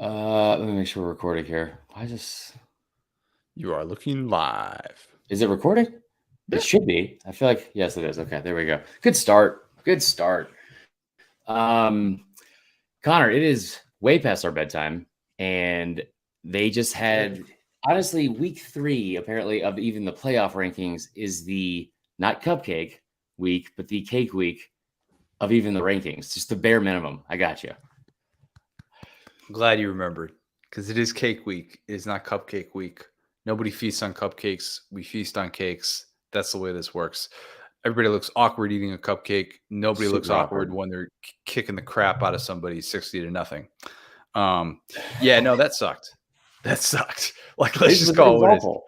Let me make sure we're recording here. You are looking live. Is it recording? It Yeah. should be. I feel like, yes, it is. Okay, there we go. Good start. Good start. Um, Connor, it is way past our bedtime, and they just had, honestly, week 3, apparently, of even the playoff rankings is the, not cupcake week, but the cake week of even the rankings. Just the bare minimum. I got you. I'm glad you remembered because it is cake week. It is not cupcake week. Nobody feasts on cupcakes. We feast on cakes. That's the way this works. Everybody looks awkward eating a cupcake. Nobody looks Super awkward awkward. when they're kicking the crap out of somebody 60-0. Yeah, no, that sucked. That sucked. Like, let's It just was call it what it is. awful.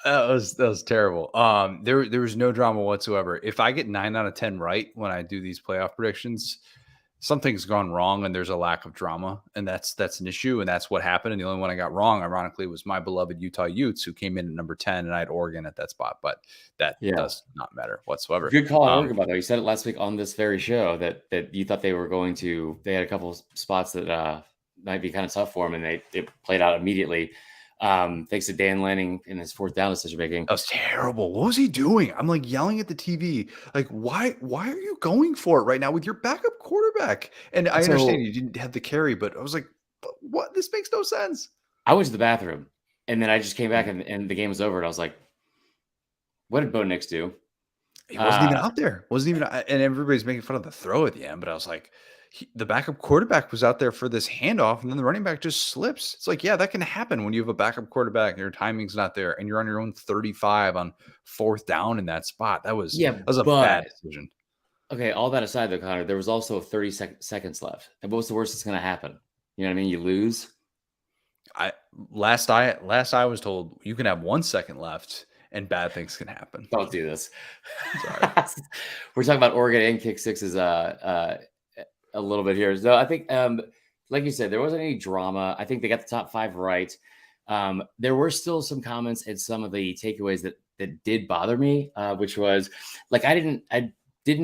That was terrible. There was no drama whatsoever. If I get 9 out of 10 right when I do these playoff predictions, something's gone wrong and there's a lack of drama, and that's an issue, and that's what happened. And the only one I got wrong, ironically, was my beloved Utah Utes, who came in at number 10, and I had Oregon at that spot, but that does not matter whatsoever. Good call on Oregon, by the way. You said it last week on this very show that you thought they were going to. They had a couple spots that might be kind of tough for them, and they played out immediately. Thanks to Dan Lanning in his fourth down decision making. That was terrible. What was he doing? I'm like yelling at the TV, like, why are you going for it right now with your backup quarterback? And I understand you didn't have the carry, but I was like, what? This makes no sense. I went to the bathroom, and then I just came back, and the game was over, and I was like, what did Bo Nix do? He wasn't even out there. Wasn't even, and everybody's making fun of the throw at the end, but I was like, the backup quarterback was out there for this handoff, and then the running back just slips. It's like, yeah, that can happen when you have a backup quarterback and your timing's not there, and you're on your own 35 on fourth down in that spot. That was a bad decision. Okay, all that aside, though, Connor, there was also 30 seconds left. And what's the worst that's going to happen? You know what I mean? You lose. Last I was told, you can have 1 second left and bad things can happen. Don't do this. Sorry. We're talking about Oregon and kick sixes a little bit here. So I think, like you said, there wasn't any drama. I think they got the top 5 right. There were still some comments and some of the takeaways that did bother me, which was like I didn't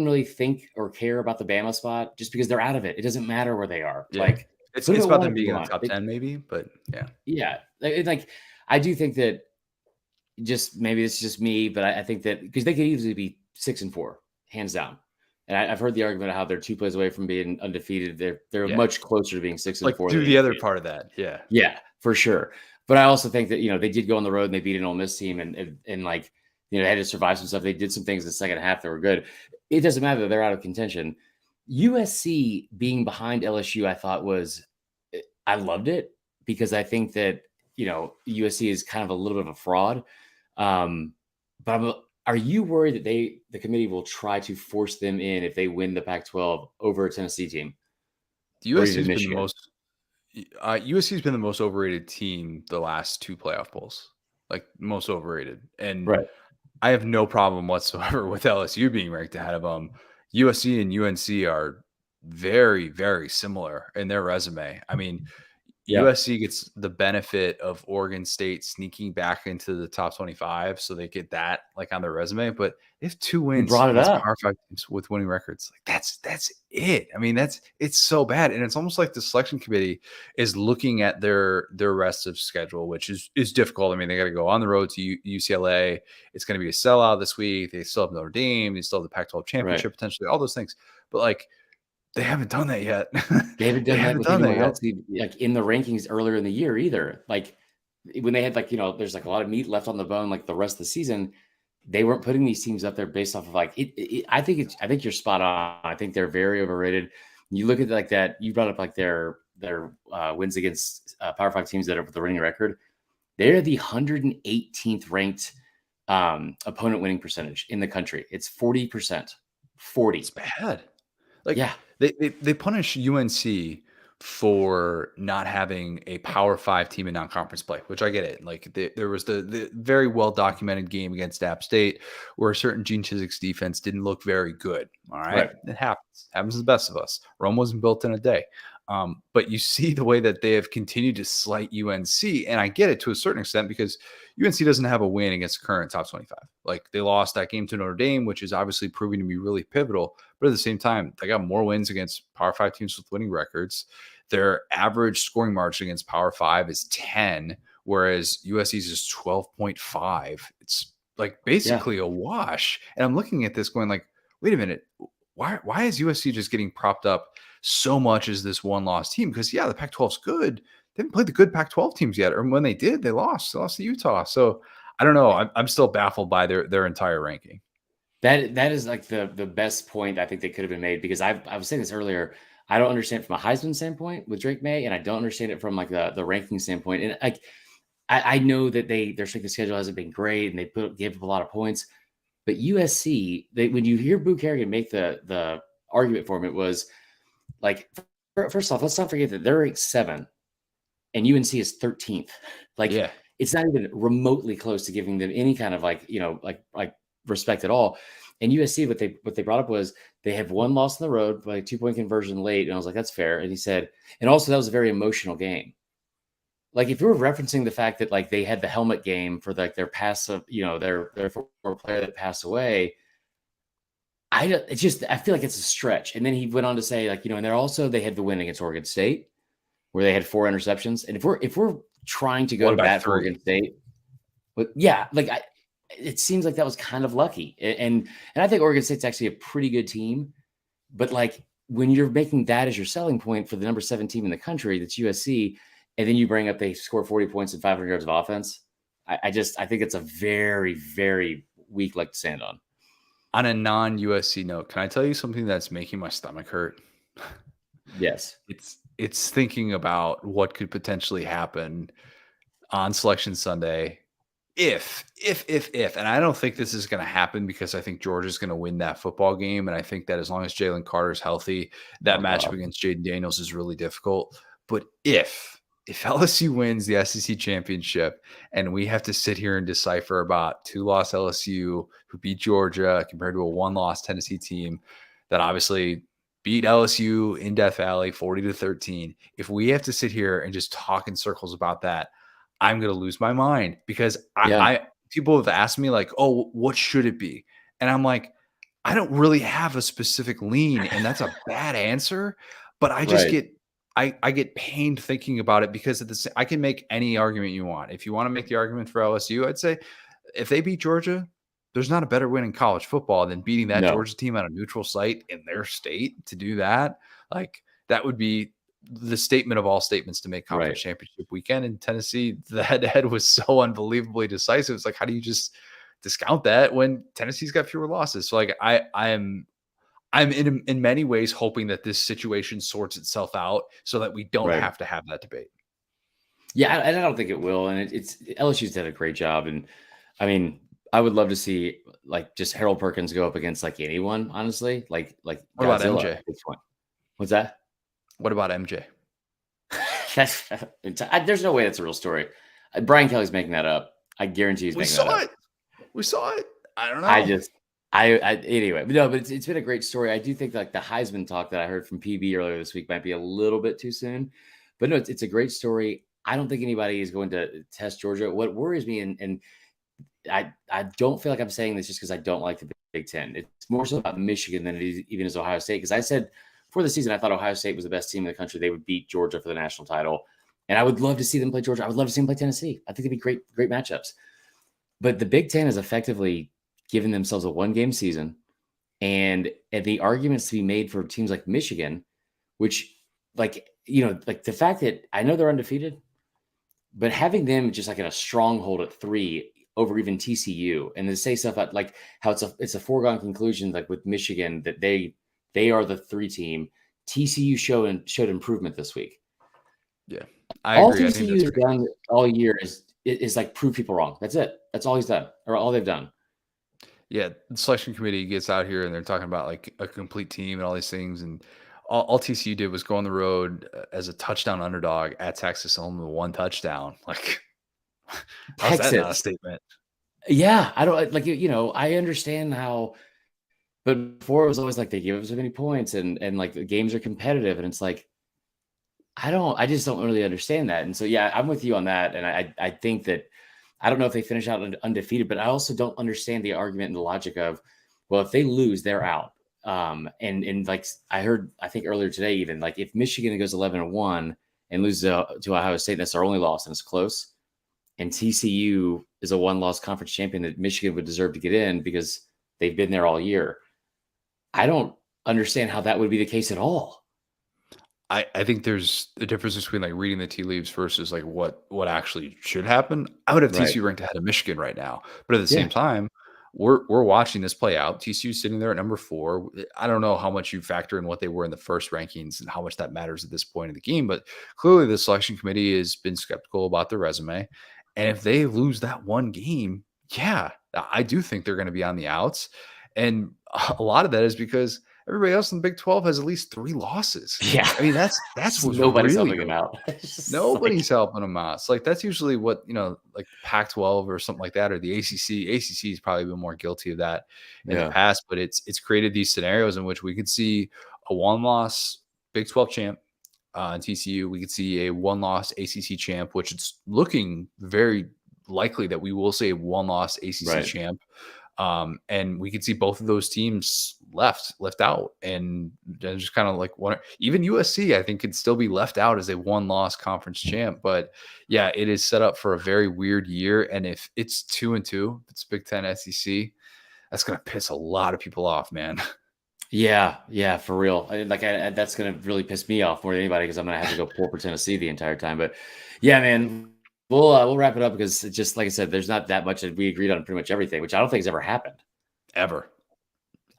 really think or care about the Bama spot just because they're out of it. It doesn't matter where they are. Yeah. Like it's about them being in the top 10 maybe, but yeah. Yeah. Like I do think that just maybe it's just me, but I think that because they could easily be 6-4, hands down. And I've heard the argument of how they're 2 plays away from being undefeated. They're much closer to being 6-4. Like do the other part of that. Yeah. Yeah, for sure. But I also think that, they did go on the road and they beat an Ole Miss team and like, they had to survive some stuff. They did some things in the second half that were good. It doesn't matter that they're out of contention. USC being behind LSU, I thought I loved it because I think that, USC is kind of a little bit of a fraud. But are you worried that the committee will try to force them in if they win the Pac-12 over a Tennessee team? USC's been the most overrated team the last 2 playoff bowls, like most overrated. And right. I have no problem whatsoever with LSU being ranked ahead of them. USC and UNC are very, very similar in their resume. I mean, USC gets the benefit of Oregon State sneaking back into the top 25, so they get that like on their resume. But they have 2 wins against Power 5 teams with winning records. Like that's it. I mean, it's so bad, and it's almost like the selection committee is looking at their rest of schedule, which is difficult. I mean, they got to go on the road to UCLA. It's going to be a sellout this week. They still have Notre Dame. They still have the Pac-12 championship potentially. All those things, but like. They haven't done that yet. They haven't done that with anyone else, like in the rankings earlier in the year either. Like when they had there's like a lot of meat left on the bone, like the rest of the season, they weren't putting these teams up there based off of like it. I think you're spot on. I think they're very overrated. You look at like that. You brought up like their wins against Power 5 teams that are with the winning record. They're the 118th ranked opponent winning percentage in the country. It's 40%. 40. It's bad. Like they punish UNC for not having a Power 5 team in non-conference play, which I get it. Like there was the very well documented game against App State where a certain Gene Chizik's defense didn't look very good. All right. It happens to the best of us. Rome wasn't built in a day. But you see the way that they have continued to slight UNC, and I get it to a certain extent because UNC doesn't have a win against the current top 25. Like they lost that game to Notre Dame, which is obviously proving to be really pivotal. But at the same time, they got more wins against Power 5 teams with winning records. their average scoring margin against Power 5 is 10, whereas USC's is 12.5. It's like basically a wash. And I'm looking at this going like, wait a minute, why is USC just getting propped up so much as this one-loss team? Because the Pac-12 is good. They haven't played the good Pac-12 teams yet, or when they did, they lost. They lost to Utah. So I don't know. I'm still baffled by their entire ranking. That is like the best point I think that could have been made, because I was saying this earlier. I don't understand it from a Heisman standpoint with Drake May, and I don't understand it from like the ranking standpoint. And like I know that their strength of schedule hasn't been great, and they gave up a lot of points. But USC, when you hear Boo Kerrigan make the argument for him, it was like, first off, let's not forget that they're ranked 7, and UNC is 13th. Like, it's not even remotely close to giving them any kind of like respect at all. And USC, what they brought up was they have one loss on the road, like 2-point conversion late, and I was like, that's fair. And he said, and also that was a very emotional game. Like, if you were referencing the fact that like they had the helmet game for like their passive, their former player that passed away, I feel like it's a stretch. And then he went on to say, like, and they had the win against Oregon State, where they had 4 interceptions. And if we're trying to go to bat for Oregon State, but it seems like that was kind of lucky. And I think Oregon State's actually a pretty good team, but like when you're making that as your selling point for the number 7 team in the country, that's USC, and then you bring up they score 40 points and 500 yards of offense, I think it's a very, very weak leg to stand on. On a non-USC note, can I tell you something that's making my stomach hurt? Yes. It's thinking about what could potentially happen on Selection Sunday if, and I don't think this is going to happen, because I think Georgia's going to win that football game. And I think that as long as Jalen Carter's healthy, that matchup against Jaden Daniels is really difficult. But if LSU wins the SEC championship and we have to sit here and decipher about 2-loss LSU who beat Georgia compared to a 1-loss Tennessee team that obviously beat LSU in Death Valley 40-13, if we have to sit here and just talk in circles about that, I'm going to lose my mind, because people have asked me like, oh, what should it be? And I'm like, I don't really have a specific lean, and that's a bad answer, but I just I get pained thinking about it, because I can make any argument you want. If you want to make the argument for LSU, I'd say if they beat Georgia, there's not a better win in college football than beating that Georgia team on a neutral site in their state. To do that, like, that would be the statement of all statements to make conference championship weekend. In Tennessee, the head-to-head was so unbelievably decisive. It's like, how do you just discount that when Tennessee's got fewer losses? So like, I'm in many ways hoping that this situation sorts itself out so that we don't have to have that debate. Yeah, and I don't think it will. And it's LSU's done a great job. And I mean, I would love to see like just Harold Perkins go up against like anyone, honestly. Like what about MJ? At this point. What's that? What about MJ? There's no way that's a real story. Brian Kelly's making that up. I guarantee he's making that up. We saw it. I don't know. Anyway, no, but it's been a great story. I do think like the Heisman talk that I heard from PB earlier this week might be a little bit too soon, but no, it's a great story. I don't think anybody is going to test Georgia. What worries me, and I don't feel like I'm saying this just because I don't like the Big Ten. It's more so about Michigan than it is even as Ohio State. Because I said for the season, I thought Ohio State was the best team in the country. They would beat Georgia for the national title. And I would love to see them play Georgia. I would love to see them play Tennessee. I think they'd be great matchups. But the Big Ten has effectively given themselves a 1-game season. And the arguments to be made for teams like Michigan, which like the fact that I know they're undefeated, but having them just like in a stronghold at 3 over even TCU, and to say stuff like how it's a foregone conclusion, like with Michigan, that they are the 3 team. TCU showed improvement this week. Yeah, all TCU has done all year is like prove people wrong. That's it. That's all he's done, or all they've done. Yeah, the selection committee gets out here and they're talking about like a complete team and all these things, and all TCU did was go on the road as a touchdown underdog at Texas, only 1 touchdown. Like, how's that not a statement? Yeah, I don't like I understand how, but before it was always like they give up so many points and like the games are competitive, and it's like I just don't really understand that. And so yeah, I'm with you on that, and I think that I don't know if they finish out undefeated, but I also don't understand the argument and the logic of, well, if they lose, they're out. And like I think earlier today, even like if Michigan goes 11-1 and loses to Ohio State, that's our only loss and it's close. And TCU is a one-loss conference champion that Michigan would deserve to get in because they've been there all year. I don't understand how that would be the case at all. I think there's a difference between like reading the tea leaves versus like what actually should happen. I would have Right. TCU ranked ahead of Michigan right now, but at the Yeah. same time, we're watching this play out. TCU sitting there at number 4. I don't know how much you factor in what they were in the first rankings and how much that matters at this point in the game, but clearly the selection committee has been skeptical about their resume. And if they lose that one game, yeah, I do think they're going to be on the outs. And a lot of that is because everybody else in the Big 12 has at least 3 losses. Yeah. I mean, that's what's Nobody's really helping them going out. Nobody's helping them out. It's like that's usually what, like Pac-12 or something like that, or the ACC. ACC has probably been more guilty of that in the past, but it's created these scenarios in which we could see a one-loss Big 12 champ in TCU. We could see a one-loss ACC champ, which it's looking very likely that we will see a one-loss ACC champ. And we could see both of those teams left out, and just kind of like even USC, I think, could still be left out as a one-loss conference champ. But yeah, it is set up for a very weird year. And if it's 2-2, it's Big Ten SEC, that's going to piss a lot of people off, man. Yeah, for real. That's going to really piss me off more than anybody because I'm going to have to go pour for Tennessee the entire time. But yeah, man. We'll wrap it up because it's just like I said, there's not that much that we agreed on pretty much everything, which I don't think has ever happened. Ever.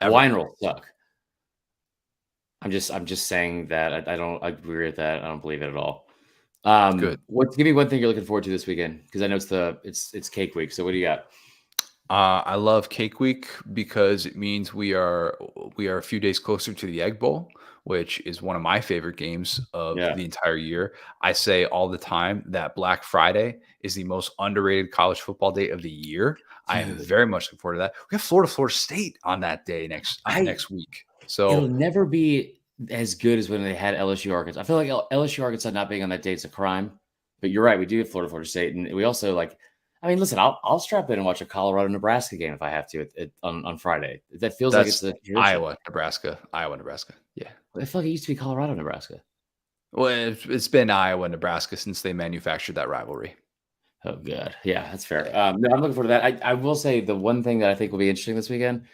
Hawaiian rolls suck. I'm just saying that I don't agree with that. I don't believe it at all. Good. Give me one thing you're looking forward to this weekend because I know it's cake week. So what do you got? I love Cake Week because it means we are a few days closer to the Egg Bowl, which is one of my favorite games of the entire year. I say all the time that Black Friday is the most underrated college football day of the year. I am very much looking forward to that. We have Florida State on that day next week. So it'll never be as good as when they had LSU Arkansas. I feel like LSU Arkansas not being on that day is a crime. But you're right, we do have Florida State, and we also listen, I'll strap in and watch a Colorado Nebraska game if I have to on Friday. That feels like it's Iowa Nebraska. Yeah, I feel like it used to be Colorado Nebraska. Well, it's been Iowa Nebraska since they manufactured that rivalry. Oh, good. Yeah, that's fair. No, I'm looking forward to that. I will say the one thing that I think will be interesting this weekend,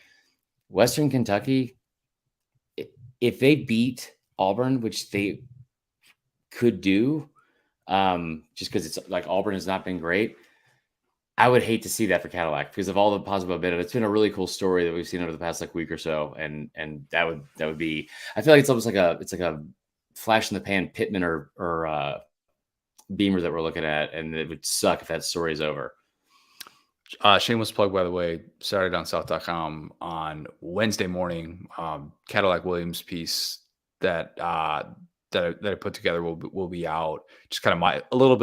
Western Kentucky, if they beat Auburn, which they could do, just because it's like Auburn has not been great, I would hate to see that for Cadillac because of all the positive momentum. It's been a really cool story that we've seen over the past week or so, and that would be. I feel like it's almost like a flash in the pan Pittman or Beamer that we're looking at, and it would suck if that story is over. Shameless plug, by the way, SaturdayDownSouth.com on Wednesday morning. Cadillac Williams piece that I put together will be out. Just kind of a little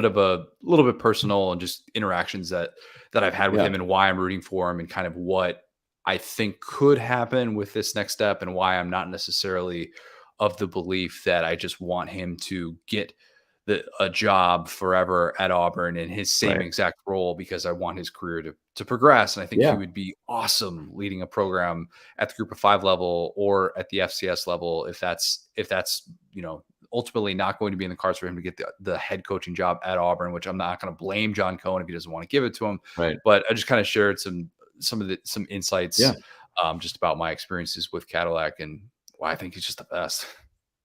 bit personal and just interactions that I've had with him and why I'm rooting for him and kind of what I think could happen with this next step and why I'm not necessarily of the belief that I just want him to get a job forever at Auburn in his same exact role because I want his career to progress. And I think he would be awesome leading a program at the Group of 5 level or at the FCS level if that's ultimately not going to be in the cards for him to get the head coaching job at Auburn, which I'm not going to blame John Cohen if he doesn't want to give it to him. Right. But I just kind of shared some insights just about my experiences with Cadillac and why I think he's just the best.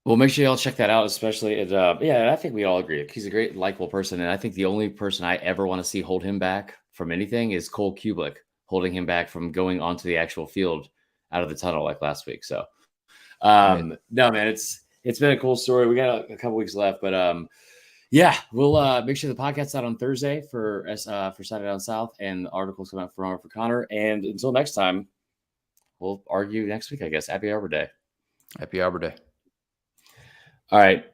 Well, make sure y'all check that out, especially I think we all agree. He's a great, likable person. And I think the only person I ever want to see hold him back from anything is Cole Kubelik, holding him back from going onto the actual field out of the tunnel like last week. So, no, man, it's been a cool story. We got a couple weeks left, but we'll make sure the podcast's out on Thursday for Saturday Down South, and the articles come out for Connor. And until next time, we'll argue next week, I guess. Happy Arbor Day. Happy Arbor Day. All right.